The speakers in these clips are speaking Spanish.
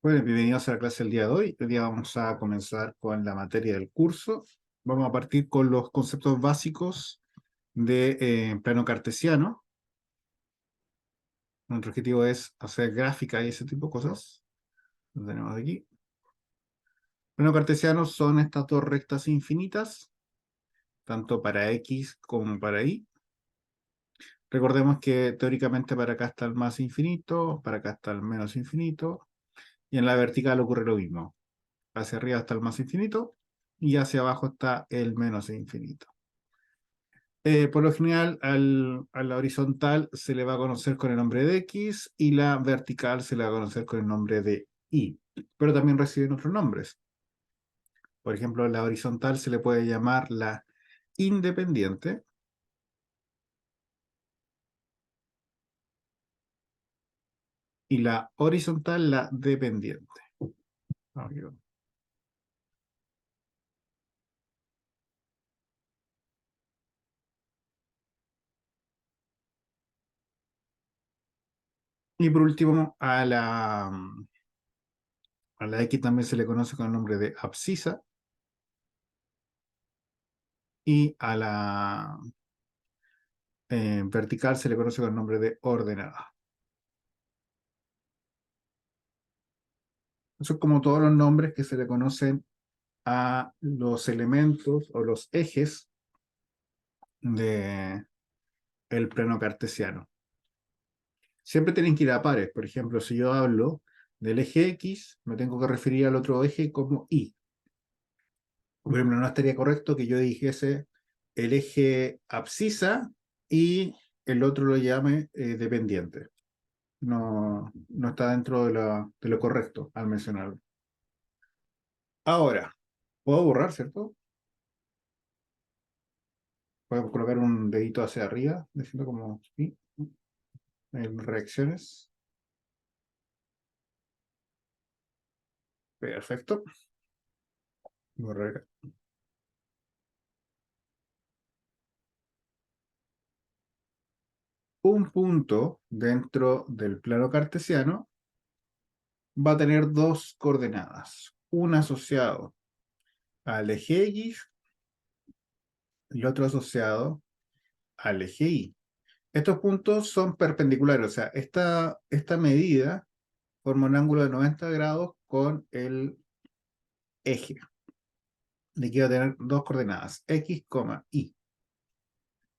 Bueno, bienvenidos a la clase del día de hoy. Hoy día vamos a comenzar con la materia del curso. Vamos a partir con los conceptos básicos de plano cartesiano. Nuestro objetivo es hacer gráfica y ese tipo de cosas. Lo tenemos aquí. Plano cartesiano son estas dos rectas infinitas, tanto para X como para Y. Recordemos que teóricamente para acá está el más infinito, para acá está el menos infinito, y en la vertical ocurre lo mismo. Hacia arriba está el más infinito y hacia abajo está el menos infinito. Por lo general, a la horizontal se le va a conocer con el nombre de X y la vertical se le va a conocer con el nombre de Y, pero también reciben otros nombres. Por ejemplo, la horizontal se le puede llamar la independiente y la horizontal la dependiente. Y por último, a la X también se le conoce con el nombre de abscisa y a la vertical se le conoce con el nombre de ordenada. Eso es como todos los nombres que se le conocen a los elementos o los ejes de el plano cartesiano. Siempre tienen que ir a pares. Por ejemplo, si yo hablo del eje X, me tengo que referir al otro eje como Y. Por ejemplo, no estaría correcto que yo dijese el eje abscisa y el otro lo llame dependiente. No está dentro de lo correcto al mencionarlo. Ahora, puedo borrar, ¿cierto? Puedo colocar un dedito hacia arriba, diciendo como sí, en reacciones. Perfecto. Borrar. Un punto dentro del plano cartesiano va a tener dos coordenadas. Un asociado al eje X y otro asociado al eje Y. Estos puntos son perpendiculares, o sea, esta medida forma un ángulo de 90 grados con el eje. Le quiero tener dos coordenadas, X, Y.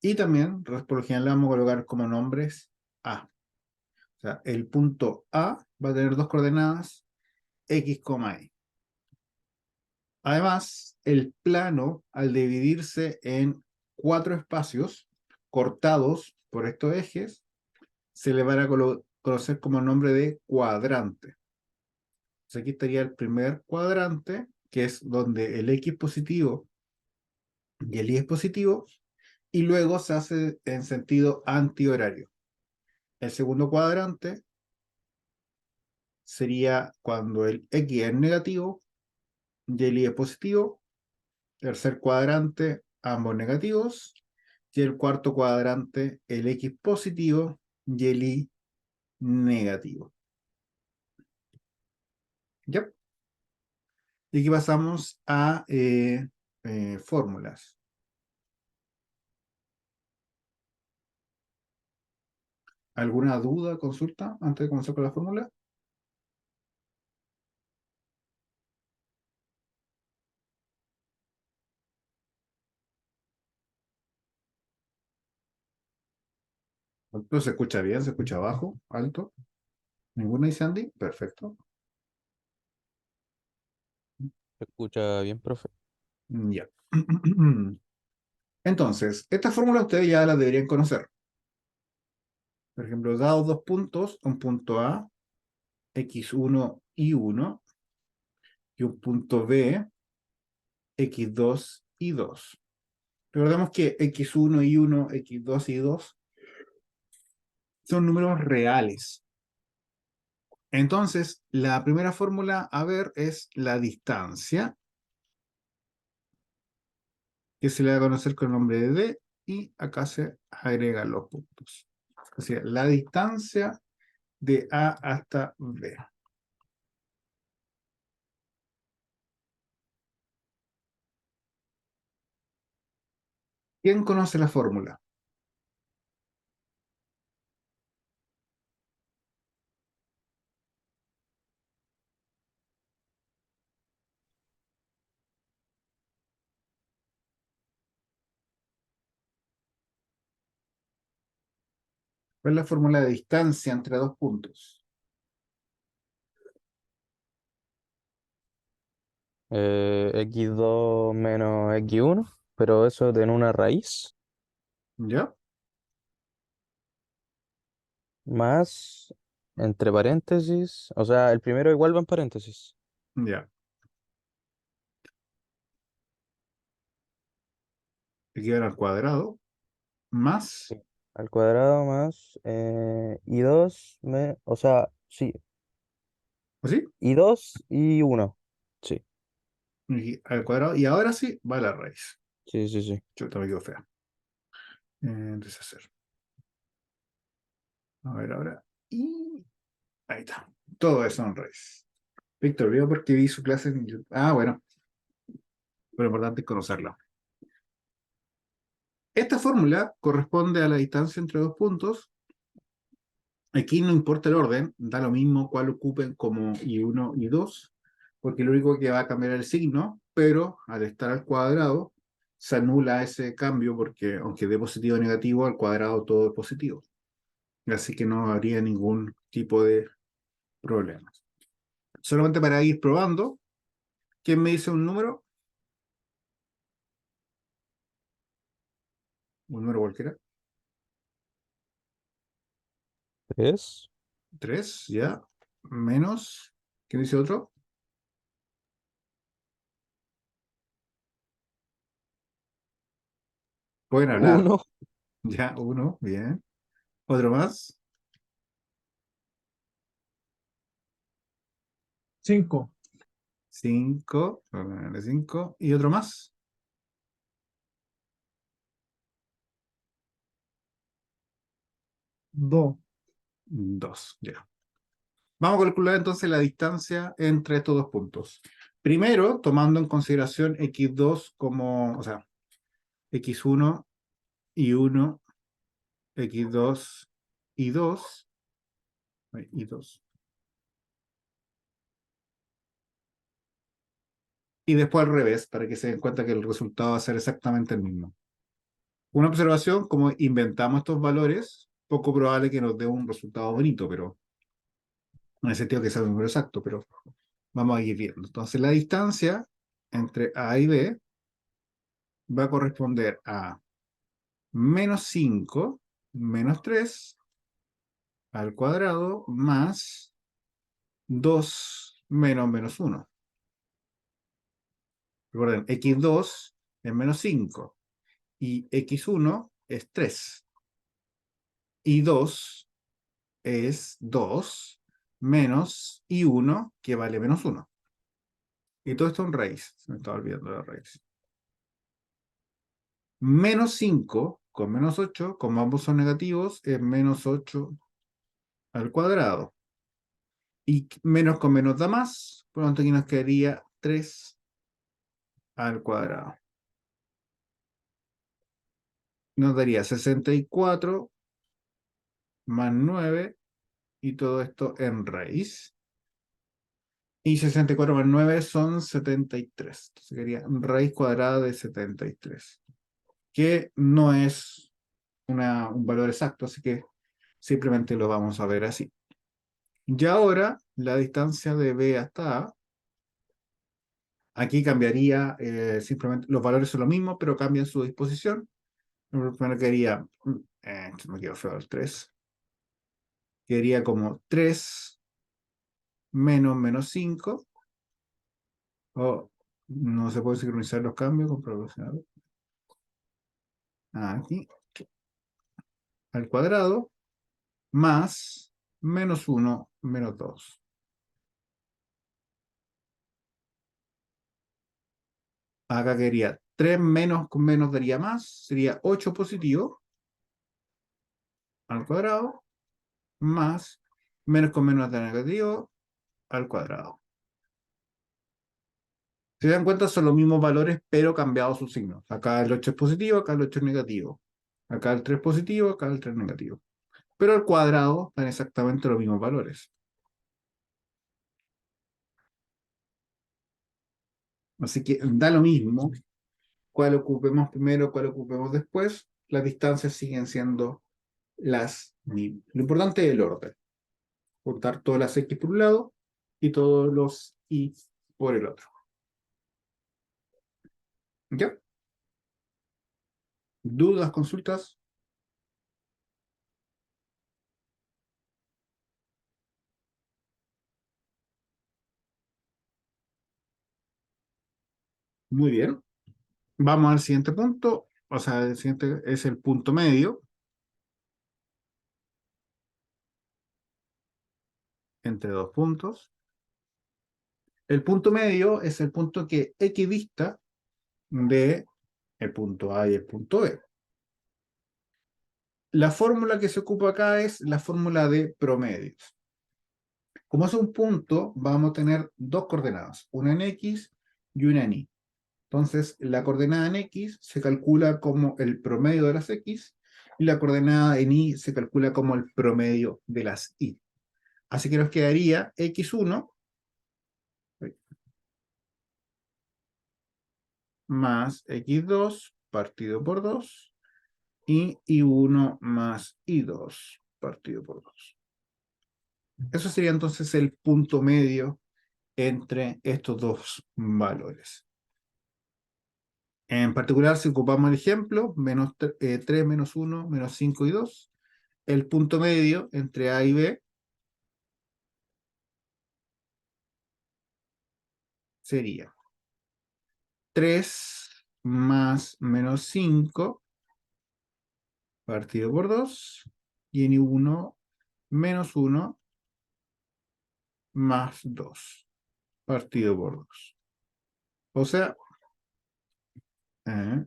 Y también, por lo general, le vamos a colocar como nombres A. O sea, el punto A va a tener dos coordenadas, X, Y. Además, el plano, al dividirse en cuatro espacios cortados por estos ejes, se le van a conocer como nombre de cuadrante. Entonces, aquí estaría el primer cuadrante, que es donde el X positivo y el Y es positivo, y luego se hace en sentido antihorario. El segundo cuadrante sería cuando el X es negativo y el Y es positivo. Tercer cuadrante, ambos negativos. Y el cuarto cuadrante, el X positivo y el Y negativo. ¿Ya? Y aquí pasamos a fórmulas. ¿Alguna duda, consulta antes de comenzar con la fórmula? ¿Esto se escucha bien? ¿Se escucha bajo? ¿Alto? ¿Ninguna dice Andy? Perfecto. Se escucha bien, profe. Ya. Entonces, esta fórmula ustedes ya la deberían conocer. Por ejemplo, dados dos puntos, un punto A, x1, y1, y un punto B, x2, y2. Recordemos que x1, y1, x2, y2 son números reales. Entonces, la primera fórmula a ver es la distancia, que se le va a conocer con el nombre de D, y acá se agregan los puntos. O sea, la distancia de A hasta B. ¿Quién conoce la fórmula? ¿Cuál es la fórmula de distancia entre dos puntos? X2 menos X1, pero eso tiene una raíz, ¿Ya? más, entre paréntesis, o sea, el primero igual va en paréntesis. Ya. Equivale al cuadrado más, Sí. Al cuadrado más y2, o sea, sí, ¿así? y2 y 1. Sí, Y al cuadrado. Y ahora sí va la raíz. sí, sí, sí. Chuta, me quedo fea. Deshacer. A ver ahora. Y ahí está. Todo eso en raíz. Víctor, veo porque vi su clase en YouTube. Ah, bueno, pero lo importante es conocerla. Esta fórmula corresponde a la distancia entre dos puntos. Aquí no importa el orden, da lo mismo cuál ocupen como y1 y 2, porque lo único que va a cambiar es el signo, pero al estar al cuadrado se anula ese cambio porque aunque dé positivo o negativo, al cuadrado todo es positivo. Así que no habría ningún tipo de problema. Solamente para ir probando, ¿quién me dice un número? Un número cualquiera. 3, 3, ya. Menos. ¿Quién dice otro? Pueden hablar. 1, Ya, uno, bien. Otro más. 5, 5, 5. Y otro más. 2, 2, ya. Vamos a calcular entonces la distancia entre estos dos puntos. Primero, tomando en consideración x2 como, o sea, x1 y 1, x2 y 2, y 2. Y después al revés, para que se den cuenta que el resultado va a ser exactamente el mismo. Una observación, como inventamos estos valores, poco probable que nos dé un resultado bonito, pero en el sentido que sea un número exacto, pero vamos a ir viendo. Entonces, la distancia entre A y B va a corresponder a menos 5 menos 3 al cuadrado más 2 menos menos 1. Recuerden, x2 es menos 5 y x1 es 3 y 2 es 2 menos y1 que vale menos 1. Y todo esto en raíz. Se me estaba olvidando la raíz. Menos 5 con menos 8, como ambos son negativos, es menos 8 al cuadrado. Y menos con menos da más, por lo tanto aquí nos quedaría 3 al cuadrado. Nos daría 64 más 9 y todo esto en raíz. Y 64 más 9 son 73. Entonces sería raíz cuadrada de 73, que no es un valor exacto, así que simplemente lo vamos a ver así. Y ahora la distancia de B hasta A, aquí cambiaría, simplemente los valores son los mismos, pero cambian su disposición. Primero quedaría, me quedó feo el 3, quedaría como 3 menos menos 5, o no se puede sincronizar los cambios con proporcional. Aquí, al cuadrado, más menos 1 menos 2. Acá quedaría 3 menos con menos daría más, sería 8 positivo al cuadrado, más menos con menos da negativo al cuadrado. Si se dan cuenta, son los mismos valores, pero cambiados sus signos. Acá el 8 es positivo, acá el 8 es negativo. Acá el 3 es positivo, acá el 3 es negativo. Pero al cuadrado dan exactamente los mismos valores. Así que da lo mismo cuál ocupemos primero, cuál ocupemos después. Las distancias siguen siendo las mismas. Lo importante es el orden. Contar todas las X por un lado y todos los Y por el otro. ¿Ya? ¿Dudas, consultas? Muy bien. Vamos al siguiente punto. O sea, el siguiente es el punto medio entre dos puntos. El punto medio es el punto que equidista de el punto A y el punto B. La fórmula que se ocupa acá es la fórmula de promedios. Como es un punto, vamos a tener dos coordenadas, una en X y una en Y. Entonces, la coordenada en X se calcula como el promedio de las X y la coordenada en Y se calcula como el promedio de las Y. Así que nos quedaría X1 más X2 partido por 2 y Y1 más Y2 partido por 2. Eso sería entonces el punto medio entre estos dos valores. En particular, si ocupamos el ejemplo, menos 3, menos 1, menos 5 y 2, el punto medio entre A y B sería 3 más menos 5 partido por 2 y en 1 menos 1 más 2 partido por 2. O sea, eh,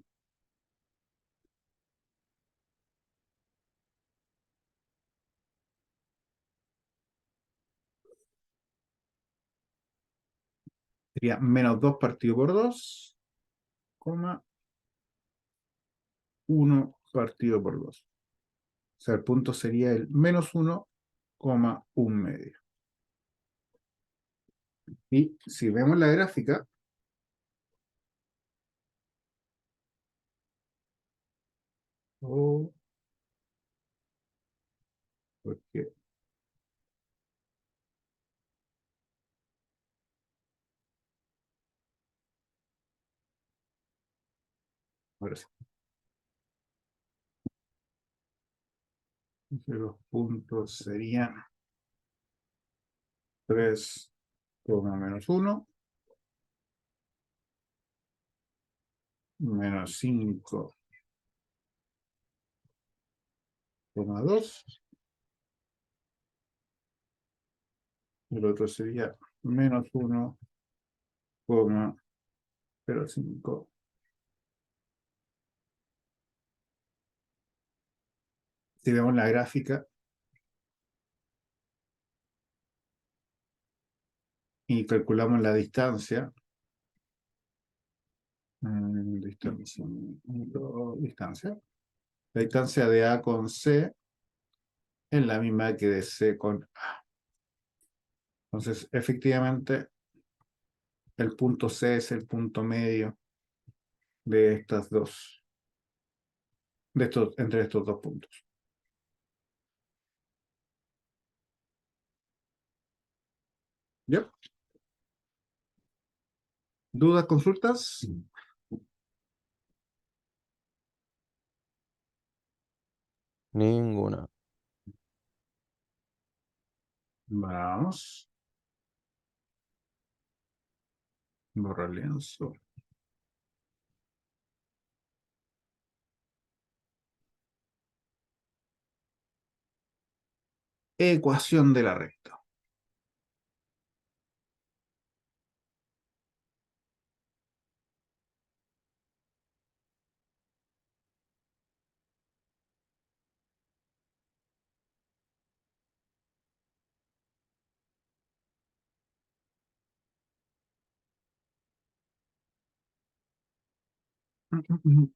sería menos 2 partido por 2, coma 1 partido por 2. O sea, el punto sería el menos 1, coma 1 medio. Y si vemos la gráfica, oh, porque, ahora sí, los puntos serían 3, menos 1, menos 5, 2, el otro sería menos 1, 0,05. Si vemos la gráfica y calculamos la distancia, distancia, distancia, la distancia de A con C es la misma que de C con A. Entonces, efectivamente, el punto C es el punto medio de estas dos, entre estos dos puntos. ¿Ya? ¿Dudas, consultas? Ninguna. Vamos. Borrar lienzo. Ecuación de la recta.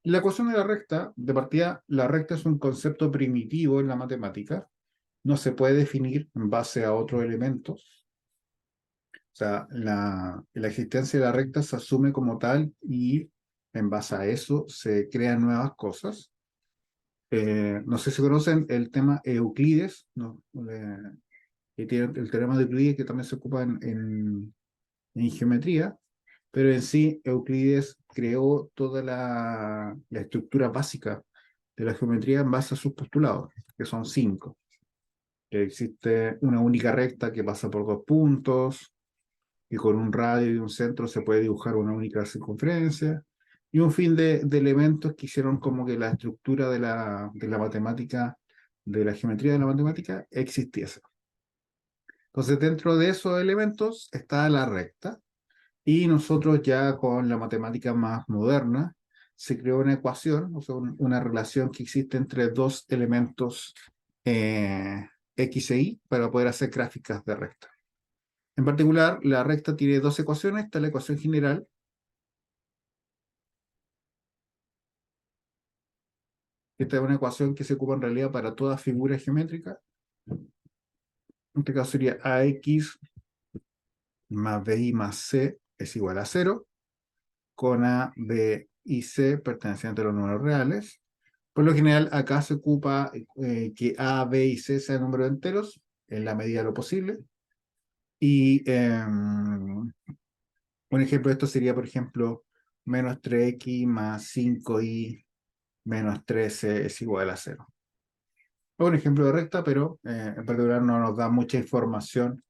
La ecuación de la recta, de partida, la recta es un concepto primitivo en la matemática. No se puede definir en base a otros elementos. O sea, la existencia de la recta se asume como tal y en base a eso se crean nuevas cosas. No sé si conocen el tema Euclides, ¿no? Que tiene el teorema de Euclides que también se ocupa en geometría, pero en sí Euclides creó toda la estructura básica de la geometría en base a sus postulados, que son cinco. Que existe una única recta que pasa por dos puntos, y con un radio y un centro se puede dibujar una única circunferencia, y un fin de elementos que hicieron como que la estructura de la matemática, de la geometría de la matemática, existiese. Entonces, dentro de esos elementos está la recta, y nosotros ya con la matemática más moderna, se creó una ecuación, o sea, una relación que existe entre dos elementos X e Y para poder hacer gráficas de recta. En particular, la recta tiene dos ecuaciones. Está la ecuación general. Esta es una ecuación que se ocupa en realidad para toda figura geométrica. En este caso sería AX más BI más C es igual a cero, con A, B y C pertenecientes a los números reales. Por lo general, acá se ocupa que A, B y C sean números enteros, en la medida de lo posible. Y un ejemplo de esto sería, por ejemplo, menos 3x más 5y menos 13 es igual a cero. Un ejemplo de recta, pero en particular no nos da mucha información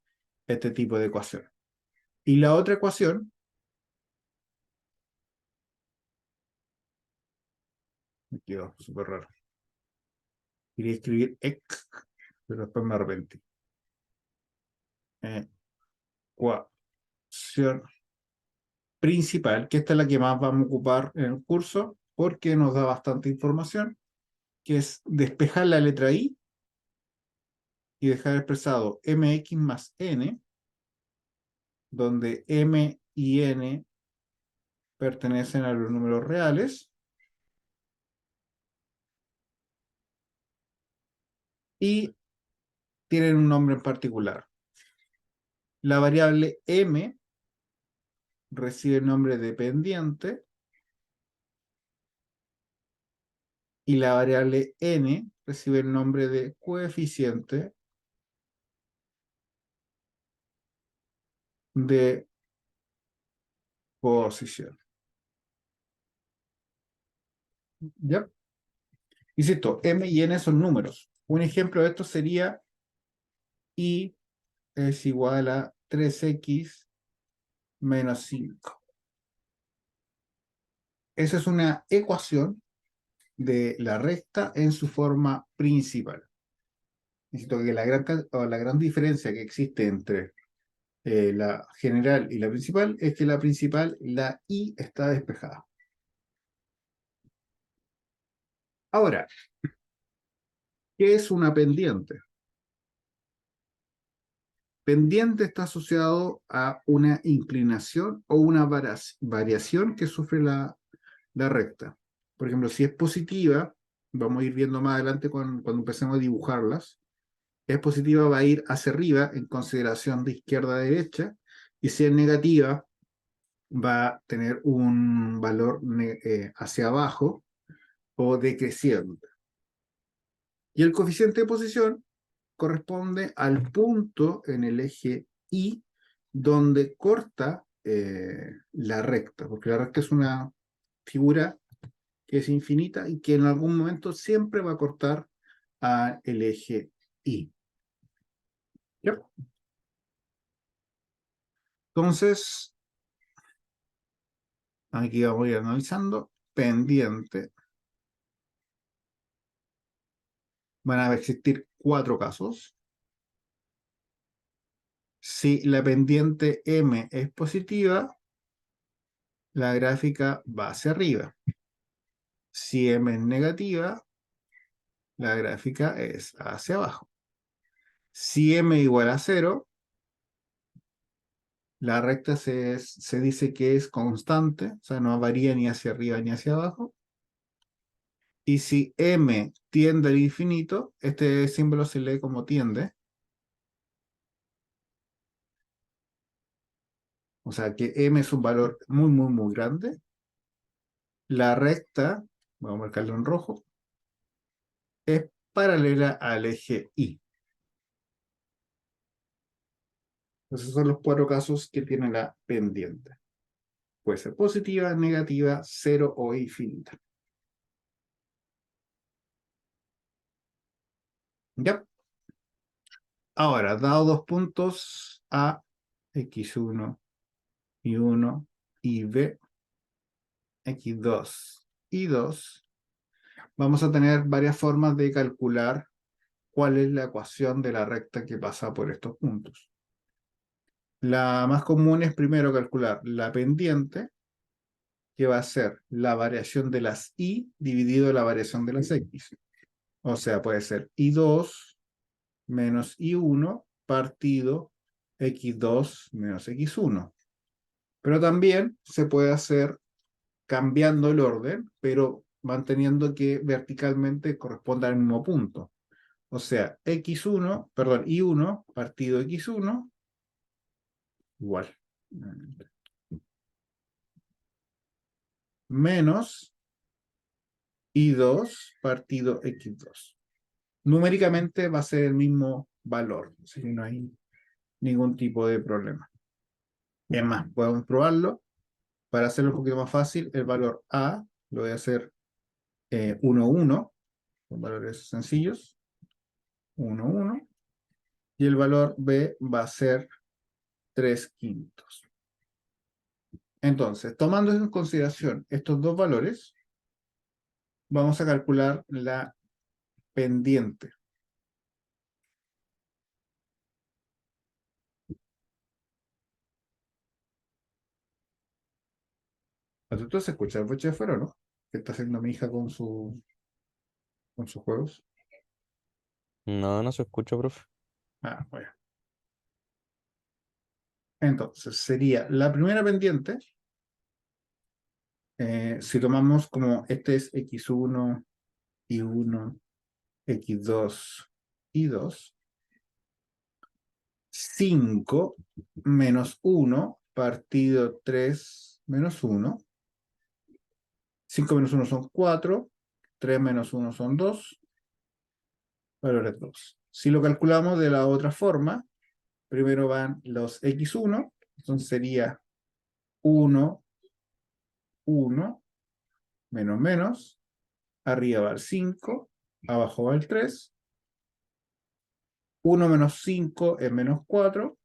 este tipo de ecuación. Y la otra ecuación, me quedó súper raro. Quería escribir x, pero después me arrepentí. Ecuación principal, que esta es la que más vamos a ocupar en el curso, porque nos da bastante información, que es despejar la letra I y dejar expresado mx más n, donde m y n pertenecen a los números reales y tienen un nombre en particular. La variable m recibe el nombre de pendiente y la variable n recibe el nombre de coeficiente de posición. ¿Ya? Insisto, m y n son números. Un ejemplo de esto sería i es igual a 3x menos 5. Esa es una ecuación de la recta en su forma principal. Insisto que la gran diferencia que existe entre la general y la principal es que la principal, la i, está despejada. Ahora, ¿qué es una pendiente? Pendiente está asociado a una inclinación o una variación que sufre la recta. Por ejemplo, si es positiva, vamos a ir viendo más adelante cuando empecemos a dibujarlas, es positiva va a ir hacia arriba en consideración de izquierda a derecha, y si es negativa va a tener un valor hacia abajo o decreciente. Y el coeficiente de posición corresponde al punto en el eje Y donde corta la recta, porque la recta es una figura que es infinita y que en algún momento siempre va a cortar al eje Y. ¿Ya? Entonces, aquí vamos a ir analizando. Pendiente. Van a existir cuatro casos. Si la pendiente M es positiva, la gráfica va hacia arriba. Si M es negativa, la gráfica es hacia abajo. Si M igual a cero, La recta se dice que es constante, o sea, no varía ni hacia arriba ni hacia abajo. Y si m tiende al infinito, este símbolo se lee como tiende. O sea, que m es un valor muy, muy, muy grande. La recta, vamos a marcarlo en rojo, es paralela al eje Y. Esos son los cuatro casos que tiene la pendiente. Puede ser positiva, negativa, cero o infinita. ¿Ya? Ahora, dado dos puntos A, x1 y 1 y B, x2 y 2, vamos a tener varias formas de calcular cuál es la ecuación de la recta que pasa por estos puntos. La más común es primero calcular la pendiente, que va a ser la variación de las y dividido la variación de las x. O sea, puede ser y2 menos y1 partido x2 menos x1. Pero también se puede hacer cambiando el orden, pero manteniendo que verticalmente corresponda al mismo punto. O sea, x1, perdón, y1 partido x1 igual. Menos y2 partido x2. Numéricamente va a ser el mismo valor, así que no hay ningún tipo de problema. Es más, podemos probarlo. Para hacerlo un poquito más fácil, el valor A lo voy a hacer 1, 1, con valores sencillos, 1, 1, y el valor B va a ser 3 quintos. Entonces, tomando en consideración estos dos valores, vamos a calcular la pendiente. ¿Tú se escucha el broche de fuera, no? ¿Qué está haciendo mi hija con sus juegos? No, no se escucha, profe. Ah, bueno. Entonces, sería la primera pendiente, si tomamos como este es x1 y 1, x2 y 2, 5 menos 1 partido 3 menos 1. 5 menos 1 son 4, 3 menos 1 son 2, valores 2. Si lo calculamos de la otra forma, primero van los x1, entonces sería 1, 1, menos menos, arriba va el 5, abajo va el 3, 1 menos 5 es menos 4,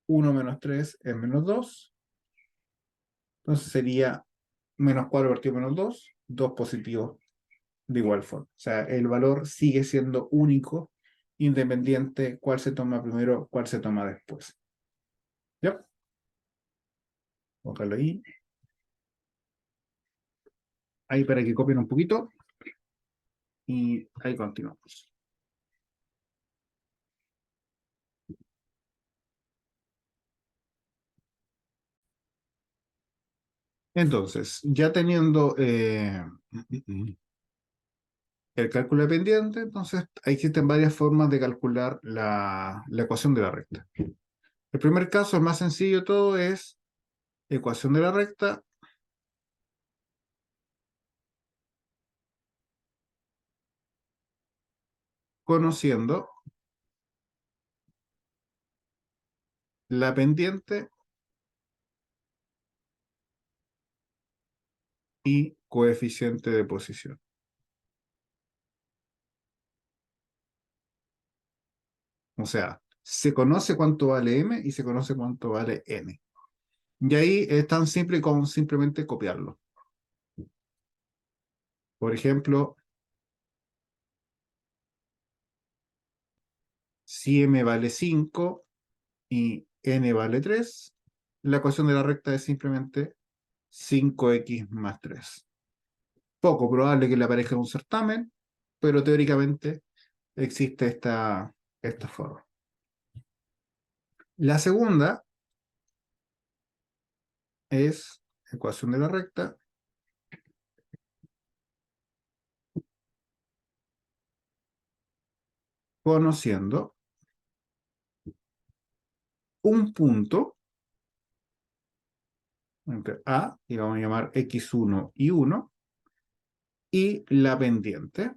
1 menos 3 es menos 2, entonces sería menos 4 partido menos 2, 2 positivo de igual forma. O sea, el valor sigue siendo único, independiente cuál se toma primero, cuál se toma después. ¿Ya? Ojalá ahí. Ahí para que copien un poquito. Y ahí continuamos. Entonces, ya teniendo el cálculo de pendiente, entonces existen varias formas de calcular la ecuación de la recta. El primer caso, el más sencillo de todo, es ecuación de la recta conociendo la pendiente y coeficiente de posición. O sea, se conoce cuánto vale m y se conoce cuánto vale n. Y ahí es tan simple como simplemente copiarlo. Por ejemplo, si m vale 5 y n vale 3, la ecuación de la recta es simplemente 5x más 3. Poco probable que le aparezca en un certamen, pero teóricamente existe esta forma. La segunda es ecuación de la recta conociendo un punto entre A, y vamos a llamar x1 y 1, y la pendiente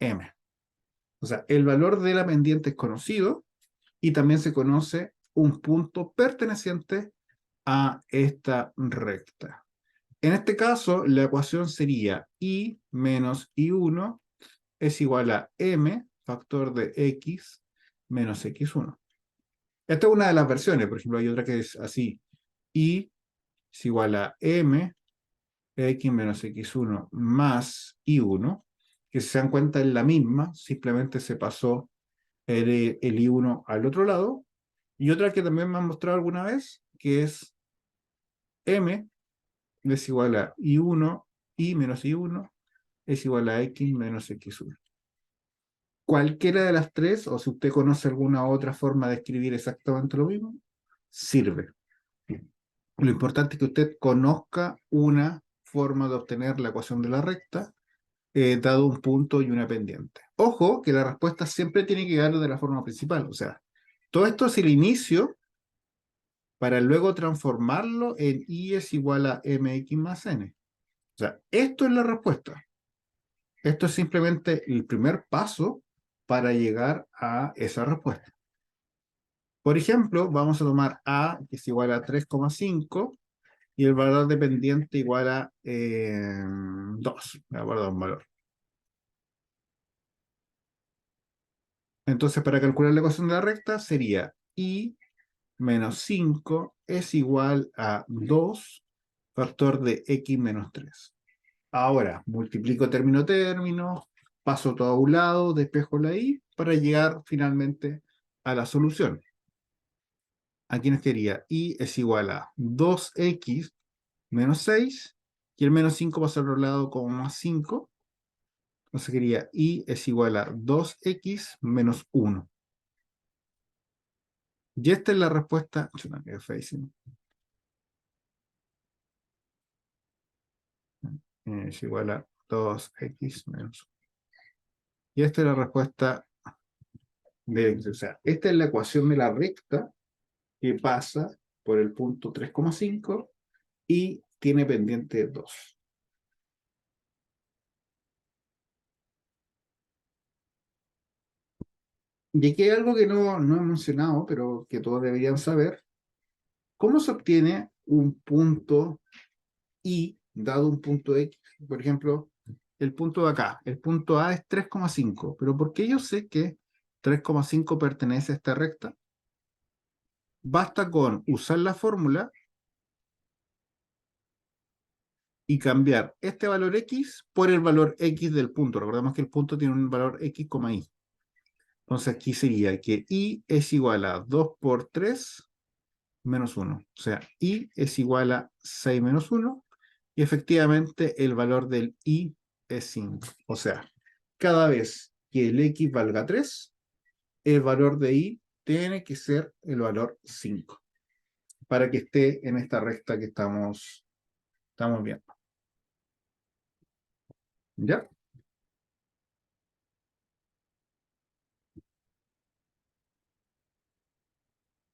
m. O sea, el valor de la pendiente es conocido y también se conoce un punto perteneciente a esta recta. En este caso, la ecuación sería y menos y1 es igual a m factor de x menos x1. Esta es una de las versiones, por ejemplo, hay otra que es así, y es igual a m x menos x1 más y1, que si se dan cuenta es la misma, simplemente se pasó el i1 al otro lado, y otra que también me han mostrado alguna vez, que es m es igual a i1, y menos i1 es igual a x menos x1. Cualquiera de las tres, o si usted conoce alguna otra forma de escribir exactamente lo mismo, sirve. Lo importante es que usted conozca una forma de obtener la ecuación de la recta, dado un punto y una pendiente. Ojo, que la respuesta siempre tiene que llegar de la forma principal. O sea, todo esto es el inicio para luego transformarlo en y es igual a mx más n. O sea, esto es la respuesta. Esto es simplemente el primer paso para llegar a esa respuesta. Por ejemplo, vamos a tomar a, que es igual a 3,5, y el valor dependiente igual a 2. Me acuerdo un valor. Entonces, para calcular la ecuación de la recta sería y menos 5 es igual a 2 factor de x menos 3. Ahora, multiplico término término, paso todo a un lado, despejo la y para llegar finalmente a la solución. Aquí nos quedaría y es igual a 2x menos 6, y el menos 5 pasa al otro lado como más 5. Entonces quería y es igual a 2x menos 1. Y esta es la respuesta. Chuta, qué feísimo. Es igual a 2x menos 1. Y esta es la respuesta de x. O sea, esta es la ecuación de la recta que pasa por el punto 3,5 y tiene pendiente 2. Y aquí hay algo que no he mencionado, pero que todos deberían saber. ¿Cómo se obtiene un punto y dado un punto x? Por ejemplo, el punto de acá, el punto A es 3,5, pero ¿por qué yo sé que 3,5 pertenece a esta recta? Basta con usar la fórmula y cambiar este valor x por el valor x del punto. Recordemos que el punto tiene un valor x, y. Entonces aquí sería que y es igual a 2 por 3 menos 1. O sea, y es igual a 6 menos 1. Y efectivamente el valor del i es 5. O sea, cada vez que el x valga 3, el valor de i tiene que ser el valor 5 para que esté en esta recta que estamos viendo. ¿Ya?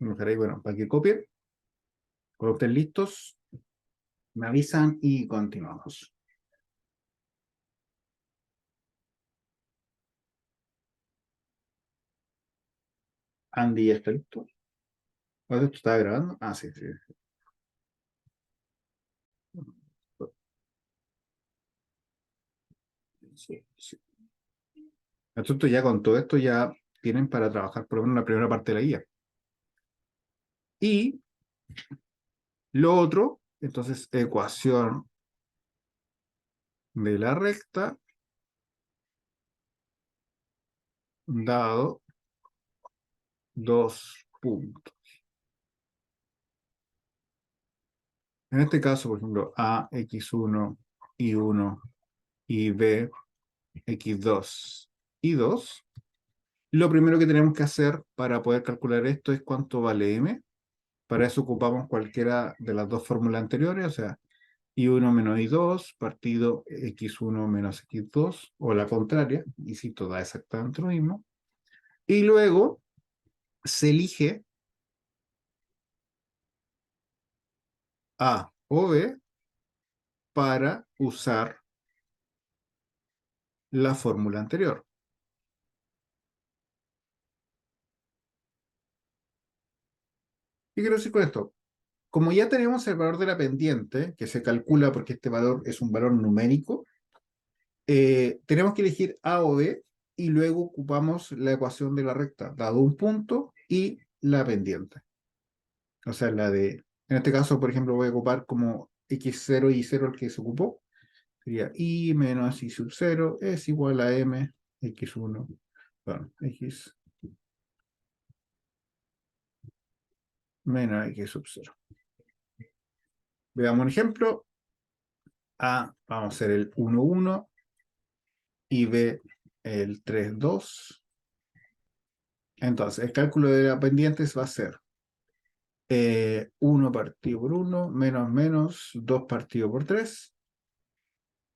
Bueno, para que copien, cuando estén listos, me avisan y continuamos. Andy, ¿ya está listo? ¿Esto está grabando? Ah, sí, sí. Sí, sí. Entonces ya con todo esto ya tienen para trabajar por lo menos la primera parte de la guía. Y lo otro, entonces, ecuación de la recta dado dos puntos. En este caso, por ejemplo, A, x1, y1, y B, x2, y2. Lo primero que tenemos que hacer para poder calcular esto es cuánto vale m. Para eso ocupamos cualquiera de las dos fórmulas anteriores, o sea, y1 menos y2 partido x1 menos x2, o la contraria, y si todo da exactamente lo mismo. Y luego se elige A o B para usar la fórmula anterior. ¿Qué quiero decir con esto? Como ya tenemos el valor de la pendiente, que se calcula porque este valor es un valor numérico, tenemos que elegir A o B y luego ocupamos la ecuación de la recta, dado un punto y la pendiente. O sea, en este caso, por ejemplo, voy a ocupar como x0 y y0 el que se ocupó. Sería y menos y sub 0 es igual a m x1, bueno, x menos x sub 0. Veamos un ejemplo. A, vamos a hacer el 1, 1 y B el 3, 2. Entonces, el cálculo de la pendientes va a ser 1 partido por 1 menos menos 2 partido por 3.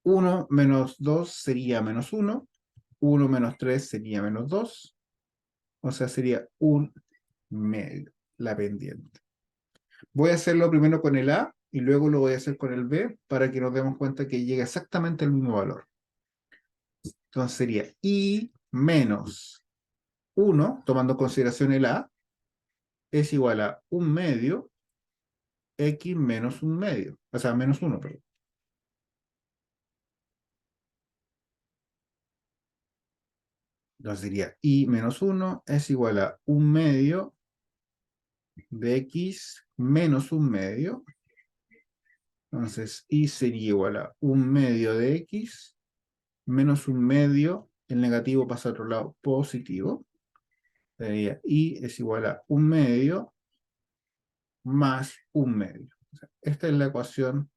1 menos 2 sería menos 1. 1 menos 3 sería menos 2. O sea, sería un medio la pendiente. Voy a hacerlo primero con el A y luego lo voy a hacer con el B para que nos demos cuenta que llega exactamente al mismo valor. Entonces sería I menos 1, tomando en consideración el A, es igual a un medio X menos un medio. O sea, menos 1, perdón. Entonces sería I menos 1 es igual a un medio de X menos un medio. Entonces I sería igual a un medio de X menos un medio. El negativo pasa a otro lado, positivo. Sería I es igual a un medio más un medio. O sea, esta es la ecuación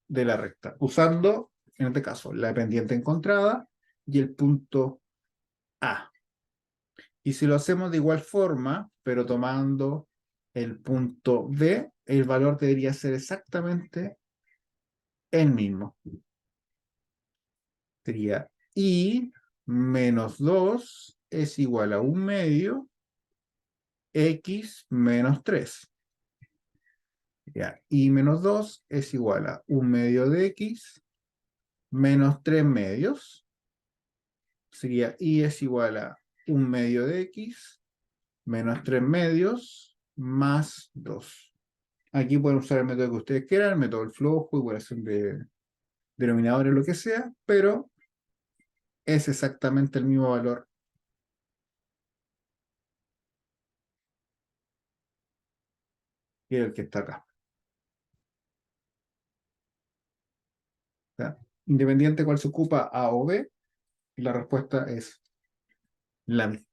de la recta, usando, en este caso, la pendiente encontrada y el punto A. Y si lo hacemos de igual forma, pero tomando el punto B, el valor debería ser exactamente el mismo. Sería I menos 2 es igual a un medio X menos 3. Ya, I menos 2 es igual a un medio de X menos 3 medios. Sería I es igual a un medio de X menos 3 medios más 2. Aquí pueden usar el método que ustedes quieran, el método del flujo, igualación de denominadores, lo que sea, pero es exactamente el mismo valor que el que está acá. O sea, independiente cuál se ocupa, A o B, la respuesta es la misma.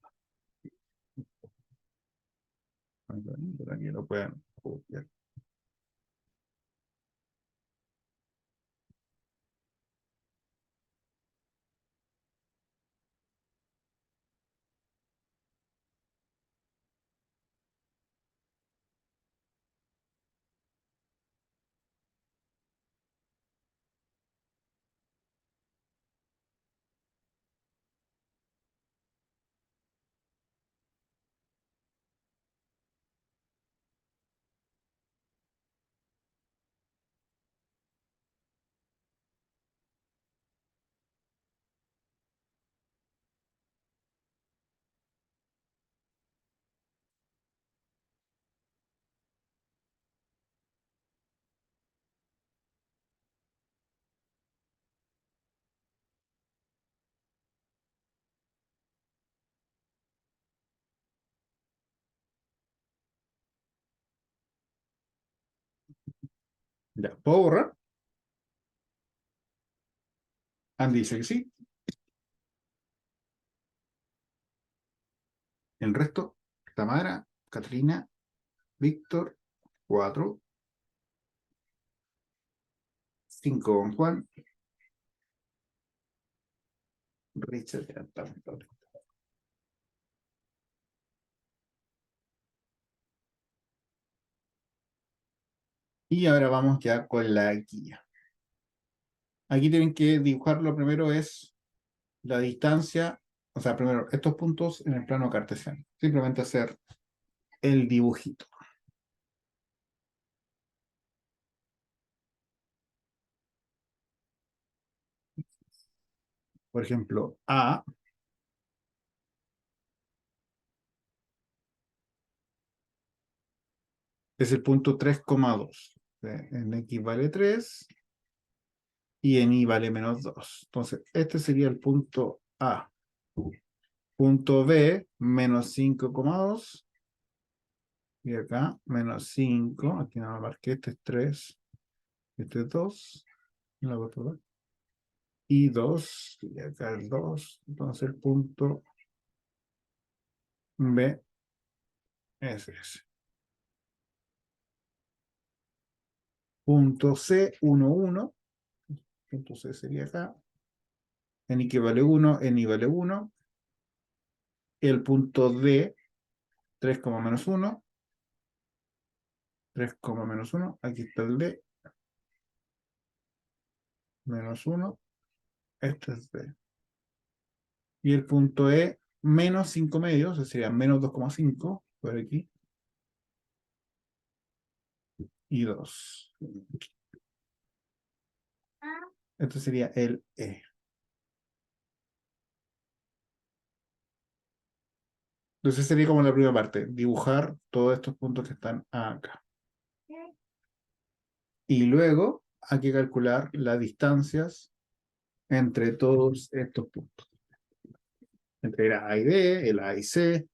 Para que lo puedan copiar. Ya, ¿puedo borrar? Andy dice que sí. El resto, Tamara, Katrina, Víctor, 4, 5 con Juan, Richard, ya está. Y ahora vamos ya con la guía. Aquí tienen que dibujar, lo primero es la distancia, o sea, primero estos puntos en el plano cartesiano. Simplemente hacer el dibujito. Por ejemplo, A es el punto 3,2. En X vale 3 y en Y vale -2. Entonces, este sería el punto A. Punto B, -5,2. Y acá, -5. Aquí no lo marqué, este es 3. Este es 2. Y 2. Y acá el 2. Entonces, el punto B es ese. Punto C, 1, 1. Punto C sería acá. En Y vale 1, en Y vale 1. El punto D, 3, -1. 3, -1. Aquí está el D. -1. Este es D. Y el punto E, -5 medios. O sea, sería -2,5. Por aquí. Y 2. Este sería el E. Entonces sería como la primera parte. Dibujar todos estos puntos que están acá. Y luego hay que calcular las distancias entre todos estos puntos. Entre el A y D, el A y C,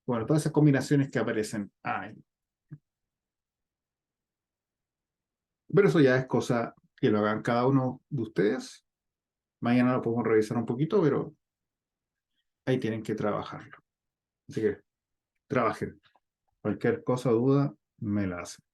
bueno, todas esas combinaciones que aparecen ahí. Pero eso ya es cosa que lo hagan cada uno de ustedes. Mañana lo podemos revisar un poquito, pero ahí tienen que trabajarlo. Así que trabajen. Cualquier cosa o duda, me la hacen.